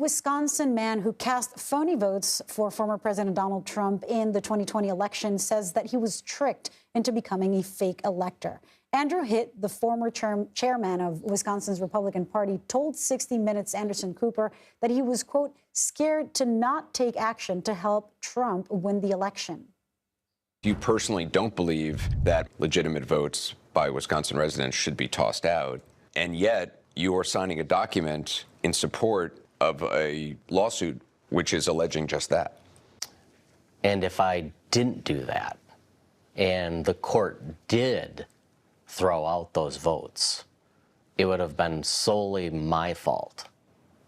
Wisconsin man who cast phony votes for former President Donald Trump in the 2020 election says that he was tricked into becoming a fake elector. Andrew Hitt, the former chairman of Wisconsin's Republican Party, told 60 Minutes' Anderson Cooper that he was, quote, scared to not take action to help Trump win the election. You personally don't believe that legitimate votes by Wisconsin residents should be tossed out, and yet you are signing a document in support of a lawsuit which is alleging just that. And if I didn't do that, and the court did throw out those votes, it would have been solely my fault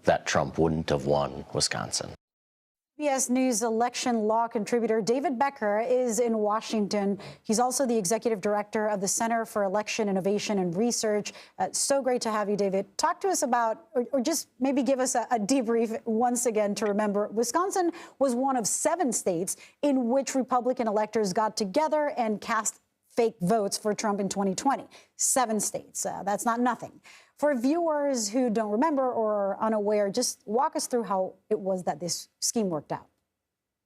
that Trump wouldn't have won Wisconsin. CBS News election law contributor David Becker is in Washington. He's also the executive director of the Center for Election Innovation and Research. So great to have you, David. Talk to us about, or just maybe give us a debrief once again to remember. Wisconsin was one of 7 states in which Republican electors got together and cast fake votes for Trump in 2020. 7 states. That's not nothing. For viewers who don't remember or are unaware, just walk us through how it was that this scheme worked out.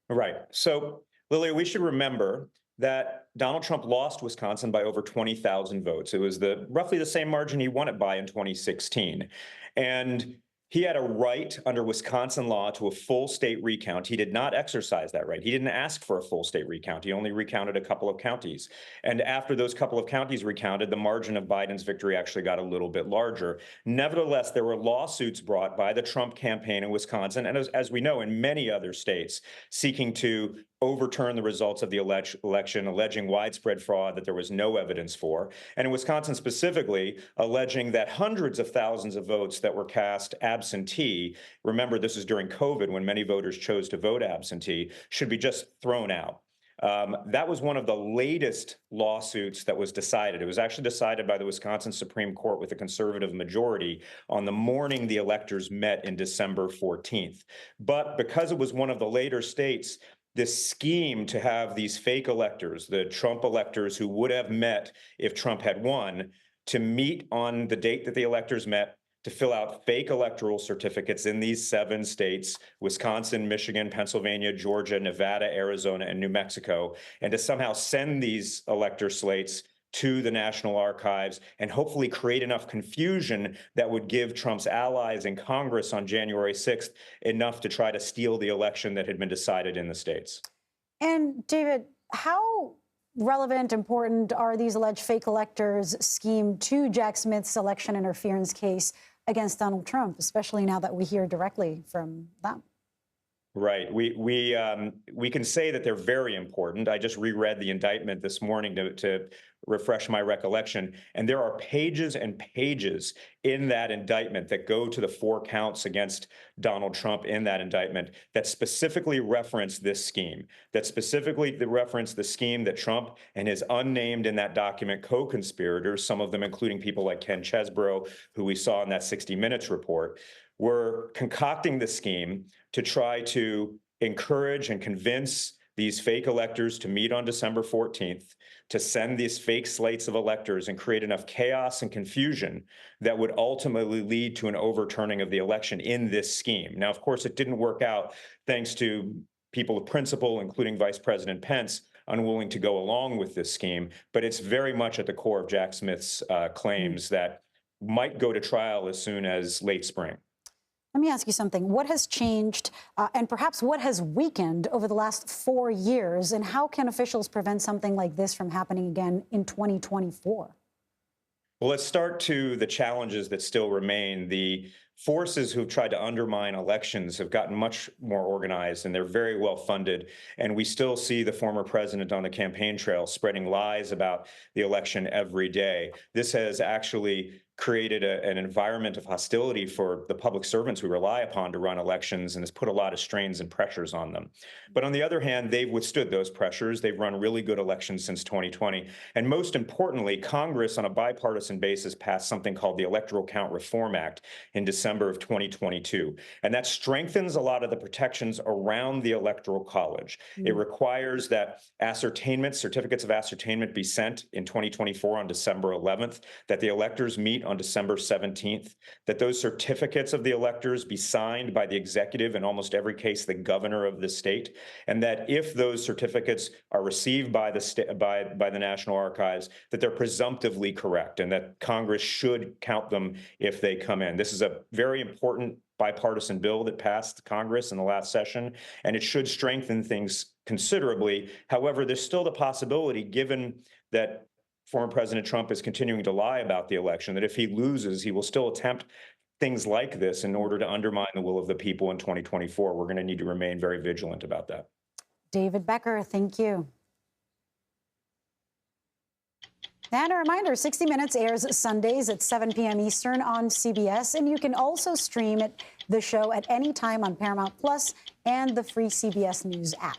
Right. So, Lilia, we should remember that Donald Trump lost Wisconsin by over 20,000 votes. It was roughly the same margin he won it by in 2016. And he had a right under Wisconsin law to a full state recount. He did not exercise that right. He didn't ask for a full state recount. He only recounted a couple of counties. And after those couple of counties recounted, the margin of Biden's victory actually got a little bit larger. Nevertheless, there were lawsuits brought by the Trump campaign in Wisconsin, and as we know, in many other states, seeking to overturn the results of the election, alleging widespread fraud that there was no evidence for. And in Wisconsin specifically, alleging that hundreds of thousands of votes that were cast absentee, remember this is during COVID when many voters chose to vote absentee, should be just thrown out. That was one of the latest lawsuits that was decided. It was actually decided by the Wisconsin Supreme Court with a conservative majority on the morning the electors met in December 14th. But because it was one of the later states, this scheme to have these fake electors, the Trump electors who would have met if Trump had won, to meet on the date that the electors met, to fill out fake electoral certificates in these 7 states, Wisconsin, Michigan, Pennsylvania, Georgia, Nevada, Arizona, and New Mexico, and to somehow send these elector slates to the National Archives and hopefully create enough confusion that would give Trump's allies in Congress on January 6th enough to try to steal the election that had been decided in the states. And David, how relevant, important are these alleged fake electors' scheme to Jack Smith's election interference case against Donald Trump, especially now that we hear directly from them? Right. We can say that they're very important. I just reread the indictment this morning to refresh my recollection, and there are pages and pages in that indictment that go to the 4 counts against Donald Trump in that indictment that specifically reference this scheme, that specifically reference the scheme that Trump and his unnamed in that document co-conspirators, some of them including people like Ken Chesebro, who we saw in that 60 Minutes report, were concocting the scheme to try to encourage and convince these fake electors to meet on December 14th, to send these fake slates of electors and create enough chaos and confusion that would ultimately lead to an overturning of the election in this scheme. Now, of course, it didn't work out thanks to people of principle, including Vice President Pence, unwilling to go along with this scheme, but it's very much at the core of Jack Smith's claims that might go to trial as soon as late spring. Let me ask you something. What has changed and perhaps what has weakened over the last 4 years, and how can officials prevent something like this from happening again in 2024? Well, let's start to the challenges that still remain. The forces who've tried to undermine elections have gotten much more organized, and they're very well funded. And we still see the former president on the campaign trail spreading lies about the election every day. This has actually created an environment of hostility for the public servants we rely upon to run elections, and has put a lot of strains and pressures on them. But on the other hand, they've withstood those pressures. They've run really good elections since 2020. And most importantly, Congress on a bipartisan basis passed something called the Electoral Count Reform Act in December of 2022. And that strengthens a lot of the protections around the Electoral College. It requires that certificates of ascertainment be sent in 2024 on December 11th, that the electors meet meet on December 17th, that those certificates of the electors be signed by the executive, in almost every case, the governor of the state, and that if those certificates are received by the National Archives, that they're presumptively correct and that Congress should count them if they come in. This is a very important bipartisan bill that passed Congress in the last session, and it should strengthen things considerably. However, there's still the possibility, given that former President Trump is continuing to lie about the election, that if he loses, he will still attempt things like this in order to undermine the will of the people in 2024. We're going to need to remain very vigilant about that. David Becker, thank you. And a reminder, 60 Minutes airs Sundays at 7 p.m. Eastern on CBS, and you can also stream the show at any time on Paramount Plus and the free CBS News app.